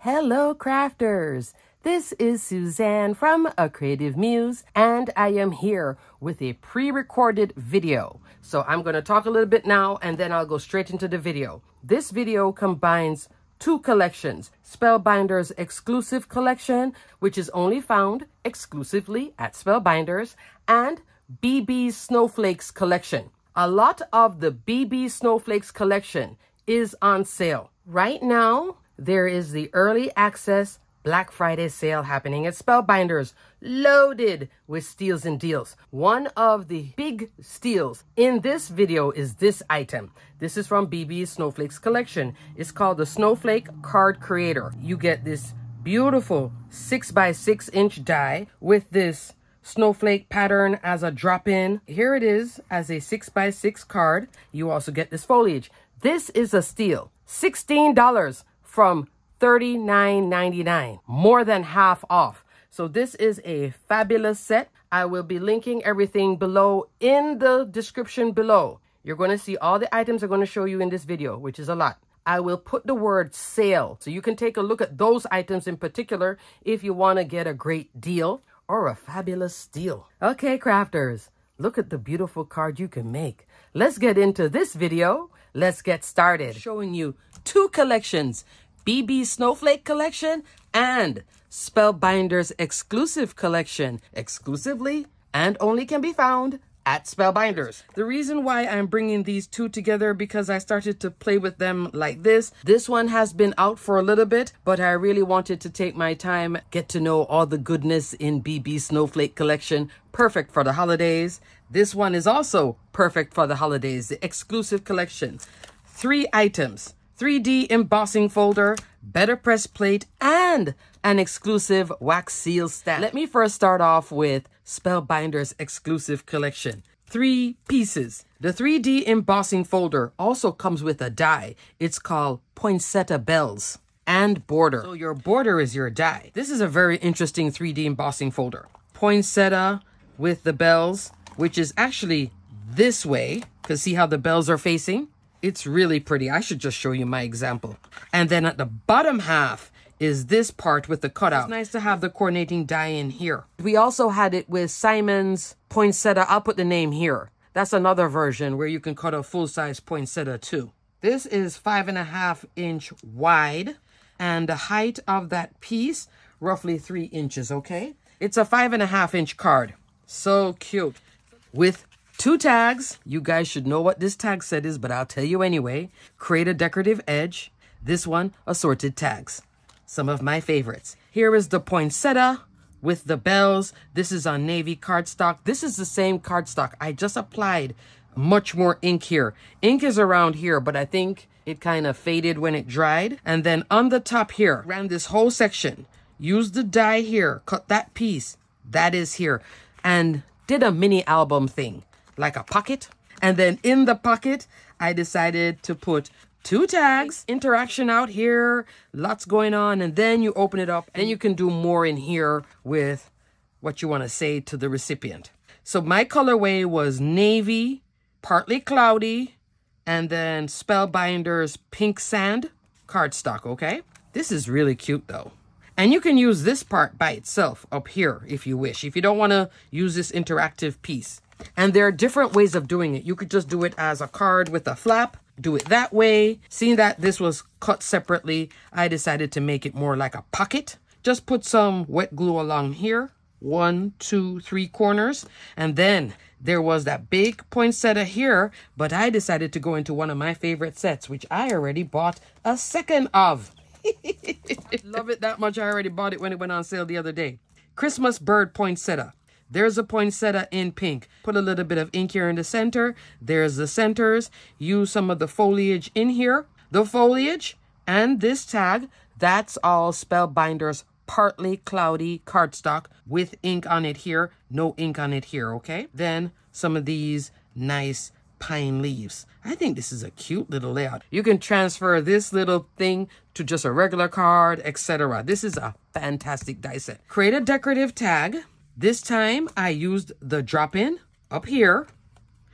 Hello, crafters. This is Suzanne from A Creative Muse, and I am here with a pre-recorded video. So I'm going to talk a little bit now, and then I'll go straight into the video. This video combines two collections, Spellbinders exclusive collection, which is only found exclusively at Spellbinders, and Bibi's Snowflakes collection. A lot of the Bibi Snowflakes collection is on sale. Right now, there is the early access Black Friday sale happening at Spellbinders, loaded with steals and deals. One of the big steals in this video is this item. This is from Bibi's Snowflakes collection. It's called the Snowflake Card Creator. You get this beautiful 6x6 inch die with this snowflake pattern as a drop-in. Here it is as a 6x6 card. You also get this foliage. This is a steal. $16 from $39.99, more than half off. So this is a fabulous set. I will be linking everything below in the description below. You're going to see all the items I'm going to show you in this video, which is a lot. I will put the word sale, so you can take a look at those items in particular if you want to get a great deal or a fabulous steal. Okay, crafters, look at the beautiful card you can make. Let's get into this video. Let's get started. Showing you two collections, Bibi Snowflake collection and Spellbinders exclusive collection, exclusively and only can be found at Spellbinders. The reason why I'm bringing these two together because I started to play with them like this. This one has been out for a little bit, but I really wanted to take my time, get to know all the goodness in Bibi Snowflake collection. Perfect for the holidays. This one is also perfect for the holidays, the exclusive collection. 3 items, 3D embossing folder, better press plate, and an exclusive wax seal stamp. Let me first start off with Spellbinders exclusive collection. 3 pieces. The 3D embossing folder also comes with a die. It's called poinsettia bells and border. So your border is your die. This is a very interesting 3D embossing folder. Poinsettia with the bells, which is actually this way, because see how the bells are facing? It's really pretty. I should just show you my example. And then at the bottom half is this part with the cutout. It's nice to have the coordinating die in here. We also had it with Simon's poinsettia. I'll put the name here. That's another version where you can cut a full-size poinsettia too. This is 5.5 inch wide, and the height of that piece, roughly 3 inches, okay? It's a 5.5 inch card. So cute. With 2 tags. You guys should know what this tag set is, but I'll tell you anyway. Create a decorative edge. This one, assorted tags. Some of my favorites. Here is the poinsettia with the bells. This is on navy cardstock. This is the same cardstock. I just applied much more ink here. Ink is around here, but I think it kind of faded when it dried. And then on the top here, ran this whole section. Used the die here, cut that piece. That is here. And did a mini album thing, like a pocket. And then in the pocket, I decided to put 2 tags, interaction out here, lots going on, and then you open it up and you can do more in here with what you want to say to the recipient. So my colorway was navy, partly cloudy, and then Spellbinders pink sand cardstock, okay? This is really cute though. And you can use this part by itself up here if you wish, if you don't want to use this interactive piece. And there are different ways of doing it. You could just do it as a card with a flap, do it that way. Seeing that this was cut separately, I decided to make it more like a pocket. Just put some wet glue along here, 1, 2, 3 corners. And then there was that big poinsettia here, but I decided to go into one of my favorite sets, which I already bought a second of. Love it that much. I already bought it when it went on sale the other day. Christmas bird poinsettia. There's a poinsettia in pink. Put a little bit of ink here in the center. There's the centers. Use some of the foliage in here. The foliage and this tag, that's all Spellbinders partly cloudy cardstock with ink on it here. No ink on it here, okay? Then some of these nice pine leaves. I think this is a cute little layout. You can transfer this little thing to just a regular card, etc. This is a fantastic die set. Create a decorative tag. This time I used the drop-in up here.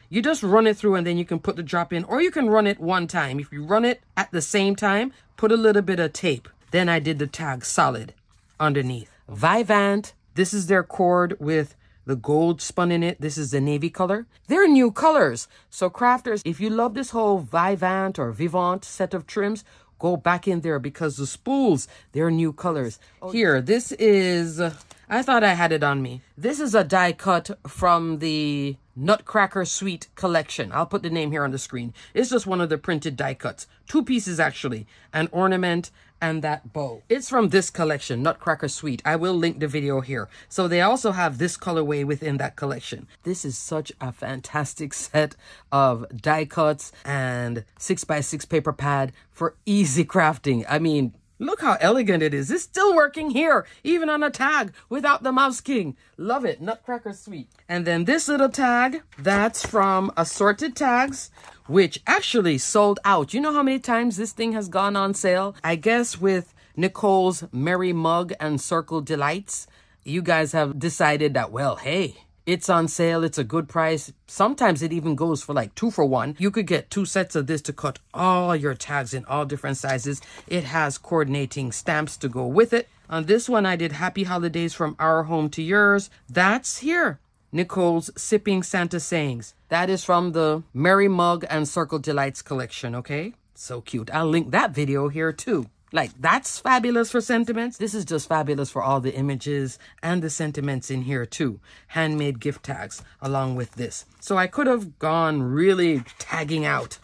You just run it through and then you can put the drop in, or you can run it one time. If you run it at the same time, put a little bit of tape. Then I did the tag solid underneath. Vivant, this is their cord with the gold spun in it. This is the navy color. They're new colors. So crafters, if you love this whole Vivant or Vivant set of trims, go back in there because the spools, they're new colors. Here, this is, I thought I had it on me. This is a die cut from the Nutcracker Suite collection. I'll put the name here on the screen. It's just one of the printed die cuts. 2 pieces actually, an ornament and that bow. It's from this collection, Nutcracker Suite. I will link the video here. So they also have this colorway within that collection. This is such a fantastic set of die cuts and 6x6 paper pad for easy crafting. I mean, look how elegant it is. It's still working here, even on a tag without the Mouse King. Love it, Nutcracker Suite. And then this little tag, that's from Assorted Tags, which actually sold out. You know how many times this thing has gone on sale? I guess with Nicole's Merry Mug and Circle Delights, you guys have decided that, well, hey, it's on sale. It's a good price. Sometimes it even goes for like 2 for 1. You could get 2 sets of this to cut all your tags in all different sizes. It has coordinating stamps to go with it. On this one, I did Happy Holidays from Our Home to Yours. That's here. Nicole's Sipping Santa Sayings. That is from the Merry Mug and Circle Delights collection, okay? So cute. I'll link that video here too. Like, that's fabulous for sentiments. This is just fabulous for all the images and the sentiments in here too. Handmade gift tags along with this. So I could have gone really tagging out.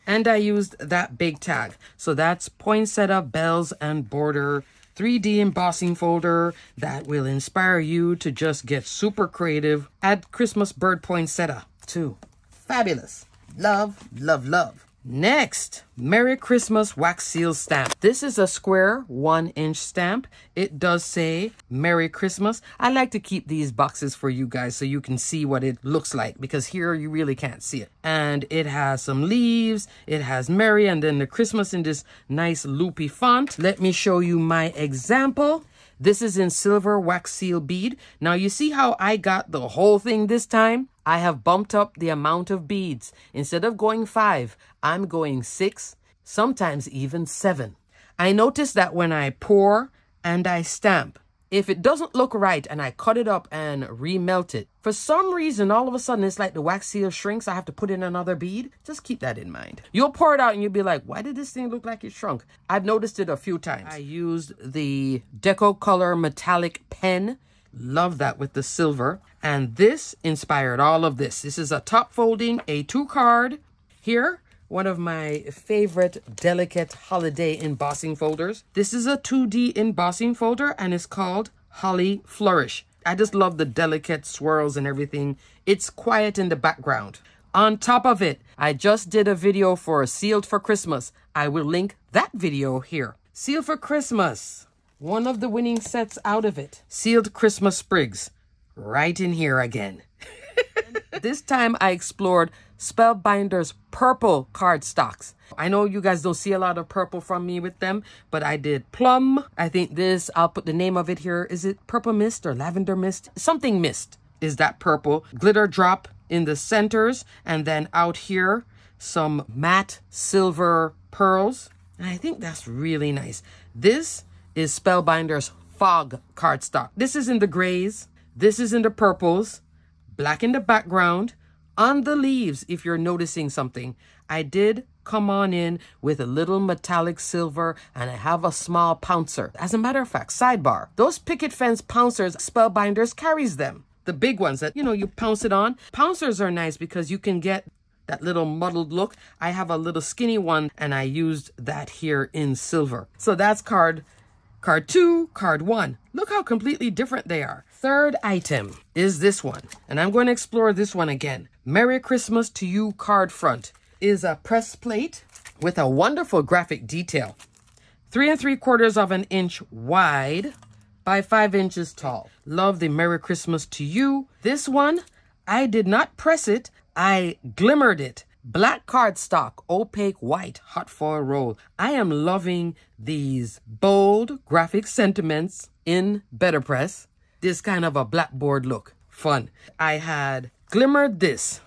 And I used that big tag. So that's poinsettia, bells, and border 3D embossing folder that will inspire you to just get super creative. Add Christmas bird poinsettia too. Fabulous. Love, love, love. Next, Merry Christmas wax seal stamp. This is a square 1-inch stamp. It does say Merry Christmas. I like to keep these boxes for you guys so you can see what it looks like, because here you really can't see it. And it has some leaves, it has Merry, and then the Christmas in this nice loopy font. Let me show you my example. This is in silver wax seal bead. Now you see how I got the whole thing this time? I have bumped up the amount of beads. Instead of going 5, I'm going 6, sometimes even 7. I notice that when I pour and I stamp, if it doesn't look right and I cut it up and remelt it, for some reason, all of a sudden, it's like the wax seal shrinks. I have to put in another bead. Just keep that in mind. You'll pour it out and you'll be like, why did this thing look like it shrunk? I've noticed it a few times. I used the Deco Color metallic pen. Love that with the silver. And this inspired all of this. This is a top folding A2 card. Here, one of my favorite delicate holiday embossing folders. This is a 2D embossing folder and it's called Holly Flourish. I just love the delicate swirls and everything. It's quiet in the background. On top of it, I just did a video for Sealed for Christmas. I will link that video here. Sealed for Christmas. One of the winning sets out of it. Sealed Christmas Sprigs. Right in here again. This time I explored Spellbinders purple cardstocks. I know you guys don't see a lot of purple from me with them, but I did plum. I think this, I'll put the name of it here. Is it purple mist or lavender mist? Something mist is that purple. Glitter drop in the centers, and then out here, some matte silver pearls. And I think that's really nice. This is Spellbinders fog cardstock. This is in the grays. This is in the purples. Black in the background. On the leaves, if you're noticing something, I did come on in with a little metallic silver, and I have a small pouncer. As a matter of fact, sidebar, those picket fence pouncers, Spellbinders carries them. The big ones that, you know, you pounce it on. Pouncers are nice because you can get that little muddled look. I have a little skinny one, and I used that here in silver. So that's card 2, card 1. Look how completely different they are. Third item is this one, and I'm going to explore this one again. Merry Christmas to You card front is a press plate with a wonderful graphic detail. 3 3/4 of an inch wide by 5 inches tall. Love the Merry Christmas to You. This one, I did not press it. I glimmered it. Black cardstock, opaque white, hot foil roll. I am loving these bold graphic sentiments in Betterpress. This kind of a blackboard look. Fun. I had glimmered this.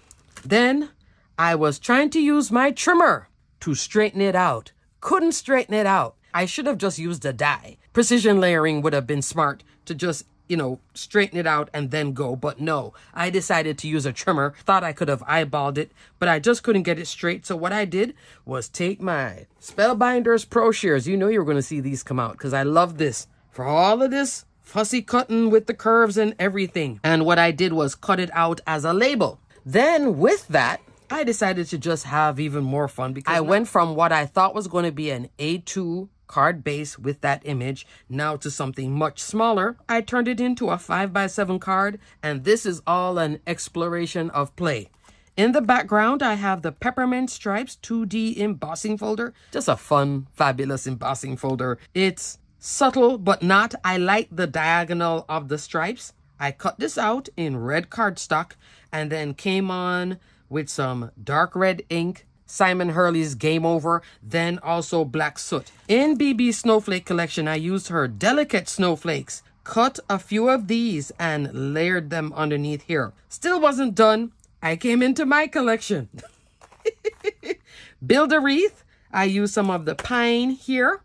Then I was trying to use my trimmer to straighten it out. Couldn't straighten it out. I should have just used a die. Precision layering would have been smart to just, you know, straighten it out and then go. But no, I decided to use a trimmer. Thought I could have eyeballed it, but I just couldn't get it straight. So what I did was take my Spellbinders Pro Shears. You know you're going to see these come out because I love this. For all of this fussy cutting with the curves and everything. And what I did was cut it out as a label. Then with that, I decided to just have even more fun because I went from what I thought was going to be an A2 card base with that image now to something much smaller. I turned it into a 5x7 card, and this is all an exploration of play. In the background, I have the Peppermint Stripes 2D embossing folder. Just a fun, fabulous embossing folder. It's subtle, but not. I like the diagonal of the stripes. I cut this out in red cardstock and then came on with some dark red ink, Simon Hurley's Game Over, then also black soot. In Bibi's Snowflake collection, I used her delicate snowflakes, cut a few of these and layered them underneath here. Still wasn't done. I came into my collection. Build a wreath. I used some of the pine here,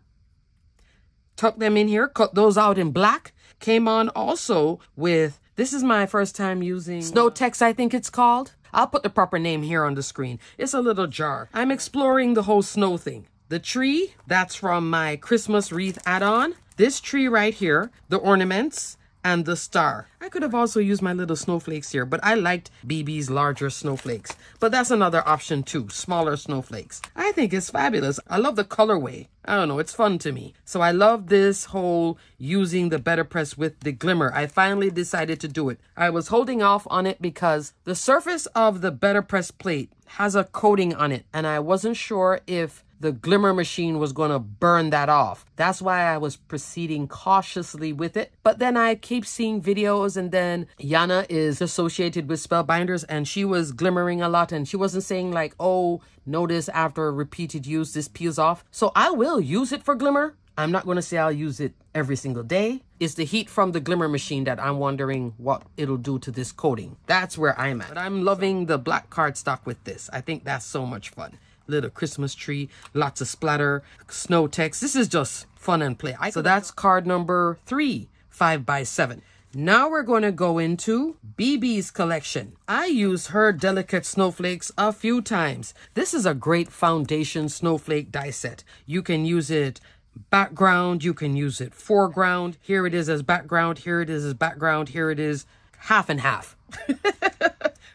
tuck them in here, cut those out in black. Came on also with, this is my first time using Snowflakes, I think it's called. I'll put the proper name here on the screen. It's a little jar. I'm exploring the whole snow thing. The tree, that's from my Christmas wreath add-on. This tree right here, the ornaments, and the star. I could have also used my little snowflakes here, but I liked Bibi's larger snowflakes. But that's another option too, smaller snowflakes. I think it's fabulous. I love the colorway. I don't know, it's fun to me. So I love this whole using the Better Press with the glimmer. I finally decided to do it. I was holding off on it because the surface of the Better Press plate has a coating on it, and I wasn't sure if the glimmer machine was going to burn that off. That's why I was proceeding cautiously with it. But then I keep seeing videos, and then Yana is associated with Spellbinders, and she was glimmering a lot, and she wasn't saying like, oh, notice after repeated use, this peels off. So I will use it for glimmer. I'm not going to say I'll use it every single day. It's the heat from the glimmer machine that I'm wondering what it'll do to this coating. That's where I'm at. But I'm loving the black cardstock with this. I think that's so much fun. Little Christmas tree, lots of splatter, snow text. This is just fun and play. So that's card number 3, 5x7. Now we're going to go into Bibi's collection. I use her delicate snowflakes a few times. This is a great foundation snowflake die set. You can use it background, you can use it foreground. Here it is as background, here it is as background, here it is half and half.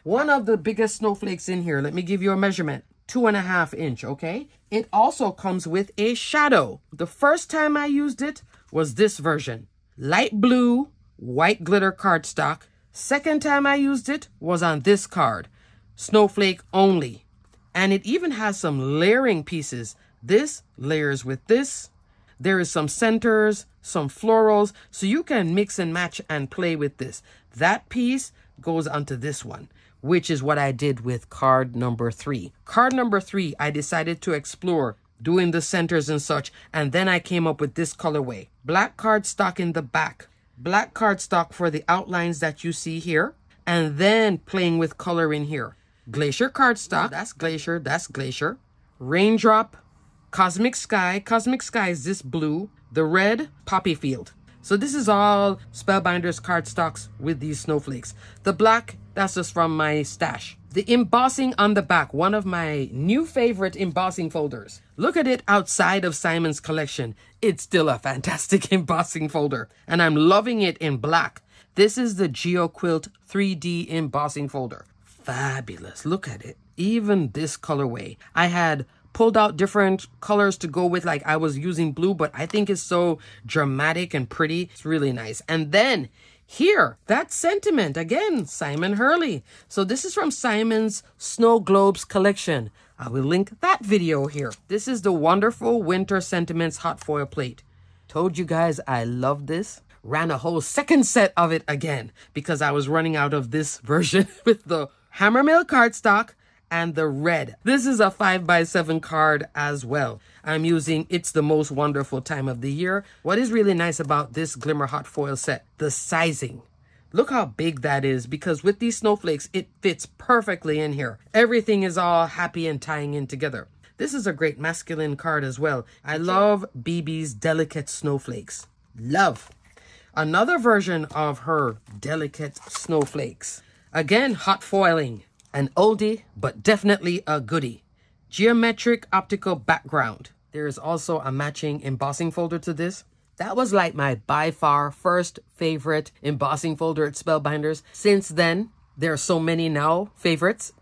One of the biggest snowflakes in here, let me give you a measurement. 2.5 inch, okay? It also comes with a shadow. The first time I used it was this version. Light blue, white glitter cardstock. Second time I used it was on this card. Snowflake only. And it even has some layering pieces. This layers with this. There is some centers, some florals. So you can mix and match and play with this. That piece goes onto this one, which is what I did with card number 3. Card number 3, I decided to explore doing the centers and such, and then I came up with this colorway. Black cardstock in the back, black cardstock for the outlines that you see here, and then playing with color in here. Glacier cardstock, that's glacier, that's glacier. Raindrop, cosmic sky is this blue, the red, poppy field. So this is all Spellbinders cardstocks with these snowflakes. The black, that's just from my stash. The embossing on the back, one of my new favorite embossing folders. Look at it outside of Simon's collection. It's still a fantastic embossing folder, and I'm loving it in black. This is the GeoQuilt 3D embossing folder. Fabulous, look at it. Even this colorway. I had pulled out different colors to go with, like I was using blue, but I think it's so dramatic and pretty. It's really nice. And then here, that sentiment, again, Simon Hurley. So this is from Simon's Snow Globes collection. I will link that video here. This is the wonderful Winter Sentiments hot foil plate. Told you guys I love this. Ran a whole second set of it again because I was running out of this version with the Hammermill cardstock and the red. This is a 5x7 card as well. I'm using It's the Most Wonderful Time of the Year. What is really nice about this Glimmer Hot Foil set? The sizing. Look how big that is, because with these snowflakes, it fits perfectly in here. Everything is all happy and tying in together. This is a great masculine card as well. I love Bibi's Delicate Snowflakes. Love. Another version of her Delicate Snowflakes. Again, hot foiling. An oldie, but definitely a goodie. Geometric optical background. There is also a matching embossing folder to this. That was like my by far first favorite embossing folder at Spellbinders. Since then, there are so many now favorites.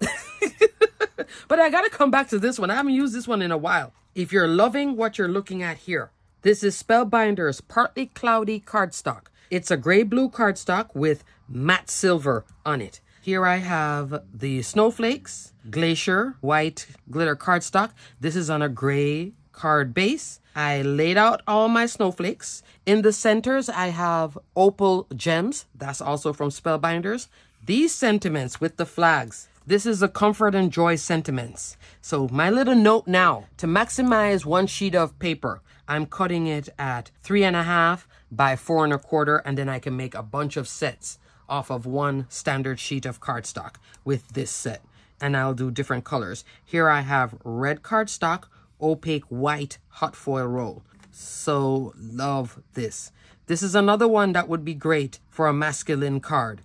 But I gotta come back to this one. I haven't used this one in a while. If you're loving what you're looking at here, this is Spellbinders Partly Cloudy cardstock. It's a gray-blue cardstock with matte silver on it. Here I have the Snowflakes Glacier white glitter cardstock. This is on a gray card base. I laid out all my snowflakes. In the centers, I have opal gems. That's also from Spellbinders. These sentiments with the flags. This is a comfort and joy sentiments. So my little note now, to maximize one sheet of paper, I'm cutting it at 3.5 by 4 1/4, and then I can make a bunch of sets off of one standard sheet of cardstock with this set. And I'll do different colors. Here I have red cardstock, opaque white hot foil roll. So love this. This is another one that would be great for a masculine card.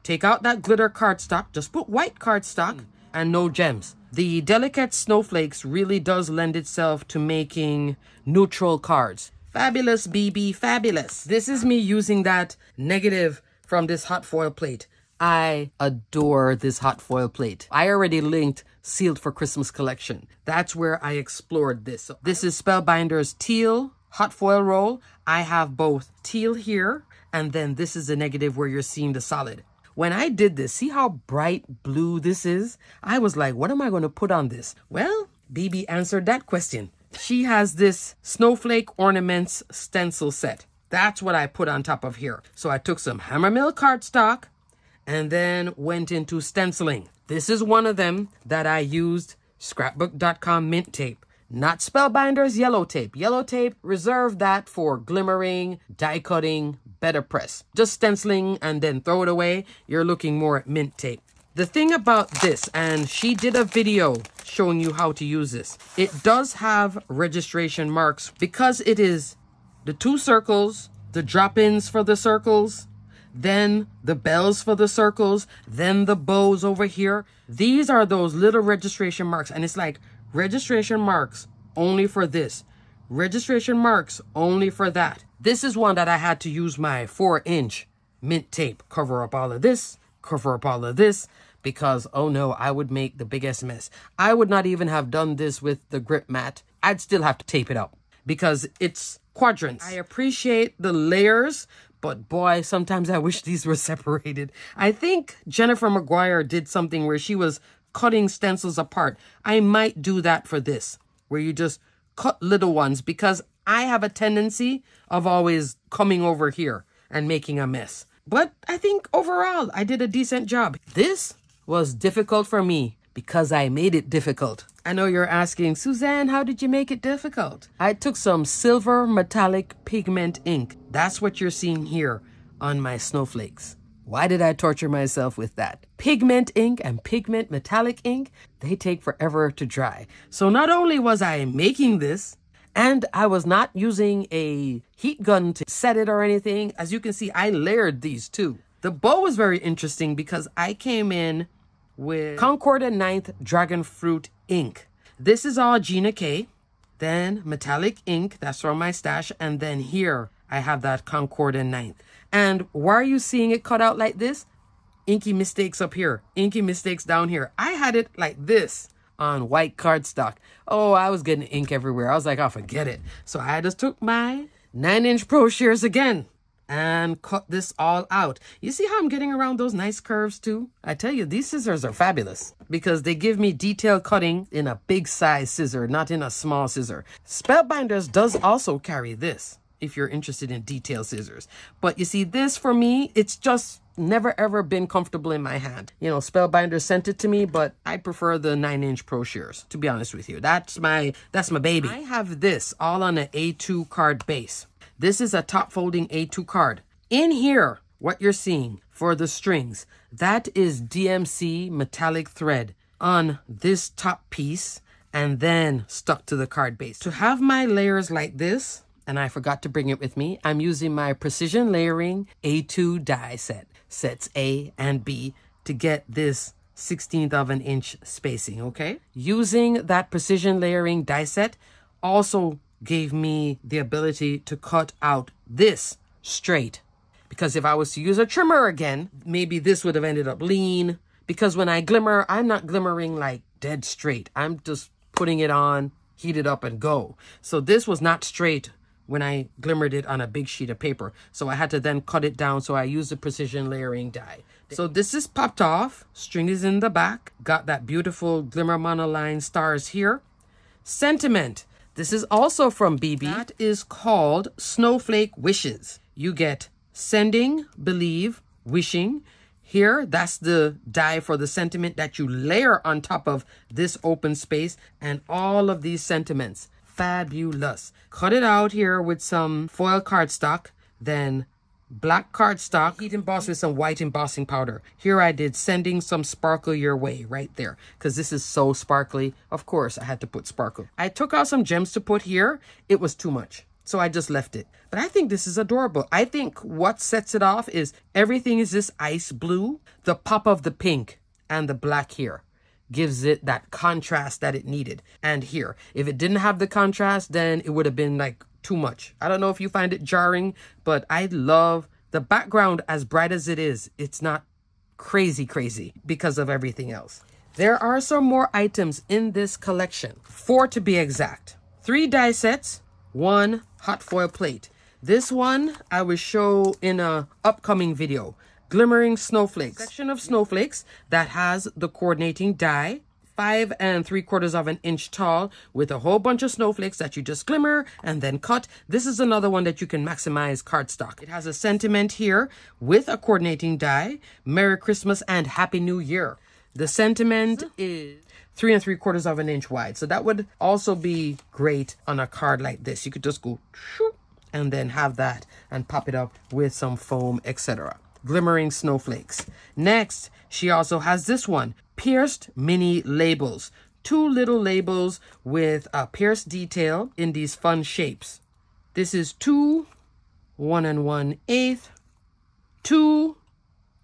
Take out that glitter cardstock, just put white cardstock and no gems. The Delicate Snowflakes really does lend itself to making neutral cards. Fabulous, Bibi, fabulous. This is me using that negative from this hot foil plate. I adore this hot foil plate. I already linked Sealed for Christmas collection. That's where I explored this. So this is Spellbinders Teal hot foil roll. I have both teal here, and then this is the negative where you're seeing the solid. When I did this, see how bright blue this is? I was like, what am I going to put on this? Well, Bibi answered that question. She has this Snowflake Ornaments stencil set. That's what I put on top of here. So I took some Hammermill cardstock and then went into stenciling. This is one of them that I used scrapbook.com mint tape. Not Spellbinders yellow tape. Yellow tape, reserve that for glimmering, die cutting, better press. Just stenciling and then throw it away. You're looking more at mint tape. The thing about this, and she did a video showing you how to use this. It does have registration marks because it is the 2 circles, the drop-ins for the circles, then the bells for the circles, then the bows over here. These are those little registration marks, and it's like registration marks only for this, registration marks only for that. This is one that I had to use my 4-inch mint tape, cover up all of this, cover up all of this, because oh no, I would make the biggest mess. I would not even have done this with the grip mat. I'd still have to tape it up because it's quadrants. I appreciate the layers, but boy, sometimes I wish these were separated. I think Jennifer McGuire did something where she was cutting stencils apart. I might do that for this, where you just cut little ones, because I have a tendency of always coming over here and making a mess. But I think overall, I did a decent job. This was difficult for me because I made it difficult. I know you're asking, Suzanne, how did you make it difficult? I took some silver metallic pigment ink. That's what you're seeing here on my snowflakes. Why did I torture myself with that? Pigment ink and pigment metallic ink, they take forever to dry. So not only was I making this, and I was not using a heat gun to set it or anything. As you can see, I layered these too. The bow was very interesting because I came in with Concord and Ninth Dragon Fruit ink. This is all Gina K. Then metallic ink, that's from my stash. And then here I have that Concord and Ninth. And why are you seeing it cut out like this? Inky mistakes up here, inky mistakes down here. I had it like this on white cardstock. Oh, I was getting ink everywhere. I was like, oh, forget it. So I just took my 9-inch Pro Shears again and cut this all out. You see how I'm getting around those nice curves too? I tell you, these scissors are fabulous because they give me detail cutting in a big size scissor, not in a small scissor. Spellbinders does also carry this if you're interested in detail scissors. But you see, this for me, it's just never ever been comfortable in my hand. You know, Spellbinders sent it to me, but I prefer the 9-inch Pro Shears, to be honest with you. That's my baby. I have this all on an A2 card base. This is a top folding A2 card. In here, what you're seeing for the strings, that is DMC metallic thread on this top piece and then stuck to the card base. To have my layers like this, and I forgot to bring it with me, I'm using my Precision Layering A2 die set, sets A and B, to get this 1/16 of an inch spacing, okay? Using that Precision Layering die set also gave me the ability to cut out this straight. Because if I was to use a trimmer again, maybe this would have ended up lean. Because when I glimmer, I'm not glimmering like dead straight. I'm just putting it on, heat it up, and go. So this was not straight when I glimmered it on a big sheet of paper. So I had to then cut it down. So I used the Precision Layering die. So this is popped off. String is in the back. Got that beautiful glimmer monoline stars here. Sentiment. This is also from Bibi. That is called Snowflake Wishes. You get sending, believe, wishing. Here, that's the die for the sentiment that you layer on top of this open space and all of these sentiments. Fabulous. Cut it out here with some foil cardstock, then black cardstock, heat emboss with some white embossing powder. Here I did sending some sparkle your way right there because this is so sparkly. Of course, I had to put sparkle. I took out some gems to put here. It was too much, so I just left it. But I think this is adorable. I think what sets it off is everything is this ice blue. The pop of the pink and the black here gives it that contrast that it needed. And here, if it didn't have the contrast, then it would have been like too much. I don't know if you find it jarring, but I love the background as bright as it is. It's not crazy because of everything else. There are some more items in this collection, 4 to be exact. 3 die sets, 1 hot foil plate. This one I will show in a upcoming video. Glimmering Snowflakes. Section of snowflakes that has the coordinating die. 5 3/4 of an inch tall with a whole bunch of snowflakes that you just glimmer and then cut. This is another one that you can maximize cardstock. It has a sentiment here with a coordinating die. Merry Christmas and Happy New Year. The sentiment is 3 3/4 of an inch wide. So that would also be great on a card like this. You could just go shoop, and then have that and pop it up with some foam, etc. Glimmering Snowflakes. Next, she also has this one. Pierced mini labels. 2 little labels with a pierced detail in these fun shapes. This is 2 1 1/8, 2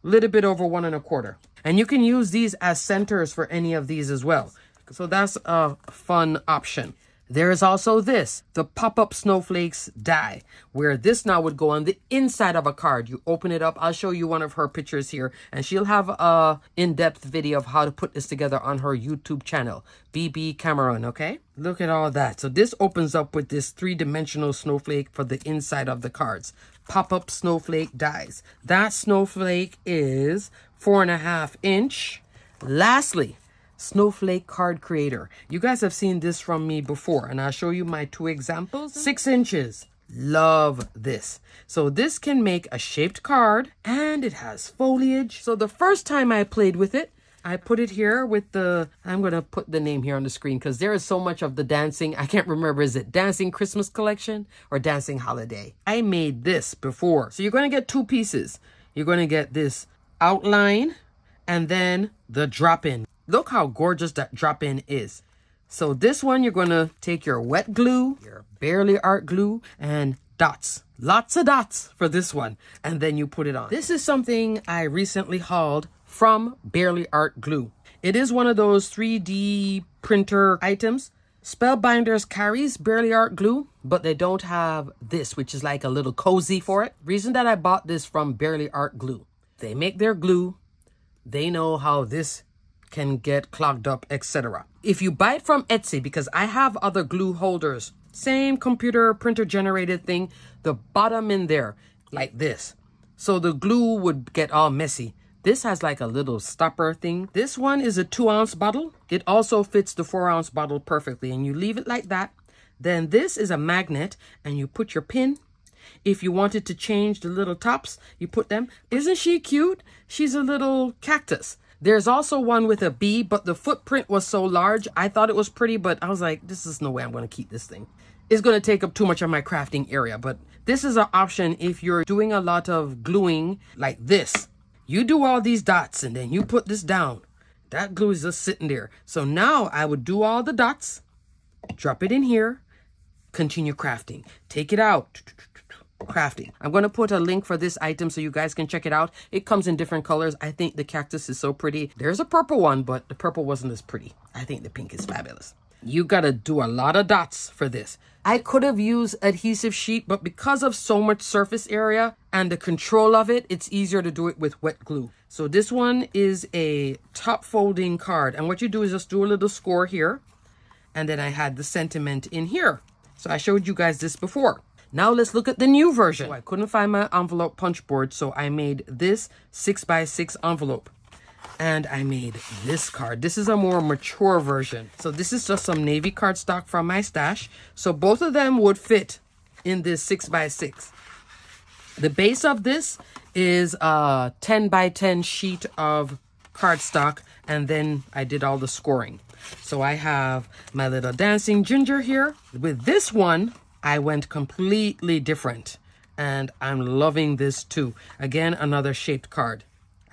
little bit over 1 1/4. And you can use these as centers for any of these as well. So that's a fun option. There is also this, the pop-up snowflakes die, where this now would go on the inside of a card. You open it up. I'll show you one of her pictures here, and she'll have a in-depth video of how to put this together on her YouTube channel, Bibi Cameron, okay? Look at all that. So this opens up with this 3-dimensional snowflake for the inside of the cards. Pop-up snowflake dies. That snowflake is 4.5 inch. Lastly, Snowflake Card Creator. You guys have seen this from me before, and I'll show you my 2 examples. 6 inches. Love this. So this can make a shaped card, and it has foliage. So the first time I played with it, I put it here with the, I'm going to put the name here on the screen because there is so much of the dancing. I can't remember, is it Dancing Christmas Collection or Dancing Holiday? I made this before. So you're going to get 2 pieces. You're going to get this outline and then the drop-in. Look how gorgeous that drop-in is. So this one, you're going to take your wet glue, your Barely Art glue, and dots. Lots of dots for this one. And then you put it on. This is something I recently hauled from Barely Art glue. It is one of those 3D printer items. Spellbinders carries Barely Art glue, but they don't have this, which is like a little cozy for it. Reason that I bought this from Barely Art glue. They make their glue. They know how this can get clogged up, etc. If you buy it from Etsy, because I have other glue holders, same computer printer generated thing, the bottom in there like this, so the glue would get all messy. This has like a little stopper thing. This one is a 2-ounce bottle. It also fits the 4-ounce bottle perfectly, and you leave it like that. Then this is a magnet, and you put your pin. If you wanted to change the little tops, you put them. Isn't she cute? She's a little cactus. There's also one with a bee, but the footprint was so large. I thought it was pretty, but I was like, this is no way I'm going to keep this thing. It's going to take up too much of my crafting area, but this is an option if you're doing a lot of gluing like this. You do all these dots and then you put this down. That glue is just sitting there. So now I would do all the dots, drop it in here, continue crafting. Take it out, crafting. I'm going to put a link for this item so you guys can check it out. It comes in different colors. I think the cactus is so pretty. There's a purple one, but the purple wasn't as pretty. I think the pink is fabulous. You got to do a lot of dots for this. I could have used adhesive sheet, but because of so much surface area and the control of it, it's easier to do it with wet glue. So this one is a top folding card. And what you do is just do a little score here. And then I had the sentiment in here. So I showed you guys this before. Now let's look at the new version. So I couldn't find my envelope punch board, so I made this 6x6 envelope. And I made this card. This is a more mature version. So this is just some navy cardstock from my stash. So both of them would fit in this 6x6. The base of this is a 10x10 sheet of cardstock. And then I did all the scoring. So I have my little dancing ginger here. With this one, I went completely different. And I'm loving this too. Again, another shaped card.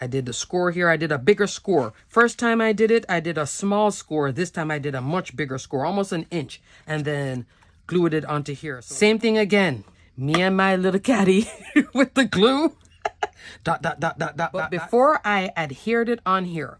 I did the score here. I did a bigger score. First time I did it, I did a small score. This time I did a much bigger score, almost an inch. And then glued it onto here. So same thing again. Me and my little caddy with the glue. Dot, dot, dot, dot, dot. But before I adhered it on here,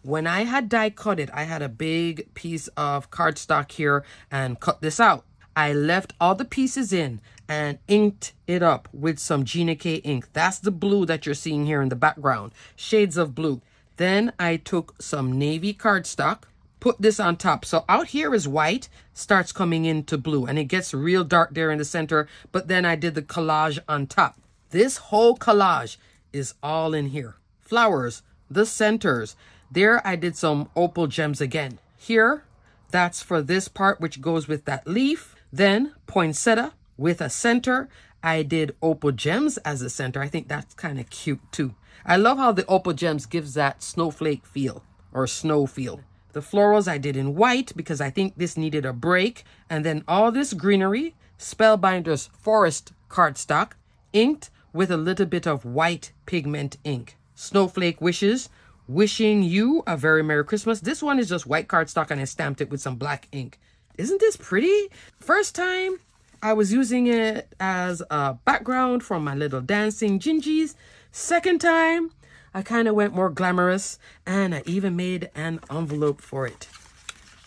when I had die cut it, I had a big piece of cardstock here and cut this out. I left all the pieces in and inked it up with some Gina K ink. That's the blue that you're seeing here in the background. Shades of blue. Then I took some navy cardstock, put this on top. So out here is white, starts coming into blue, and it gets real dark there in the center. But then I did the collage on top. This whole collage is all in here. Flowers, the centers. There I did some opal gems again. Here, that's for this part, which goes with that leaf. Then poinsettia with a center. I did opal gems as a center. I think that's kind of cute too. I love how the opal gems gives that snowflake feel or snow feel. The florals I did in white because I think this needed a break. And then all this greenery, Spellbinders forest cardstock, inked with a little bit of white pigment ink. Snowflake wishes, wishing you a very Merry Christmas. This one is just white cardstock and I stamped it with some black ink. Isn't this pretty? First time I was using it as a background for my little dancing gingies. Second time, I kind of went more glamorous and I even made an envelope for it.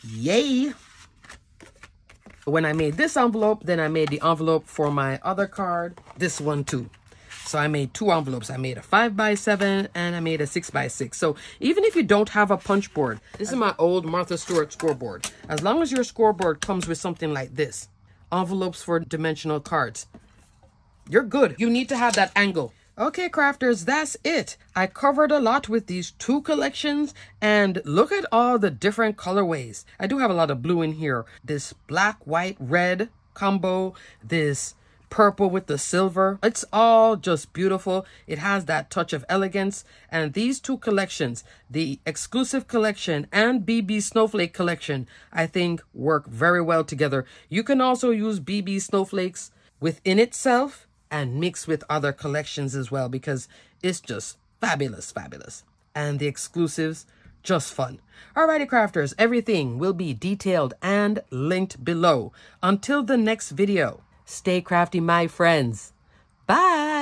Yay! When I made this envelope, then I made the envelope for my other card, this one too. So I made two envelopes. I made a 5x7 and I made a 6x6. So even if you don't have a punch board, this is my old Martha Stewart scoreboard. As long as your scoreboard comes with something like this, envelopes for dimensional cards, you're good. You need to have that angle. Okay, crafters, that's it. I covered a lot with these two collections and look at all the different colorways. I do have a lot of blue in here. This black, white, red combo, this purple with the silver. It's all just beautiful. It has that touch of elegance. And these two collections, the exclusive collection and Bibi Snowflake collection, I think work very well together. You can also use Bibi Snowflakes within itself and mix with other collections as well because it's just fabulous, fabulous. And the exclusives, just fun. Alrighty, crafters, everything will be detailed and linked below. Until the next video, stay crafty, my friends. Bye.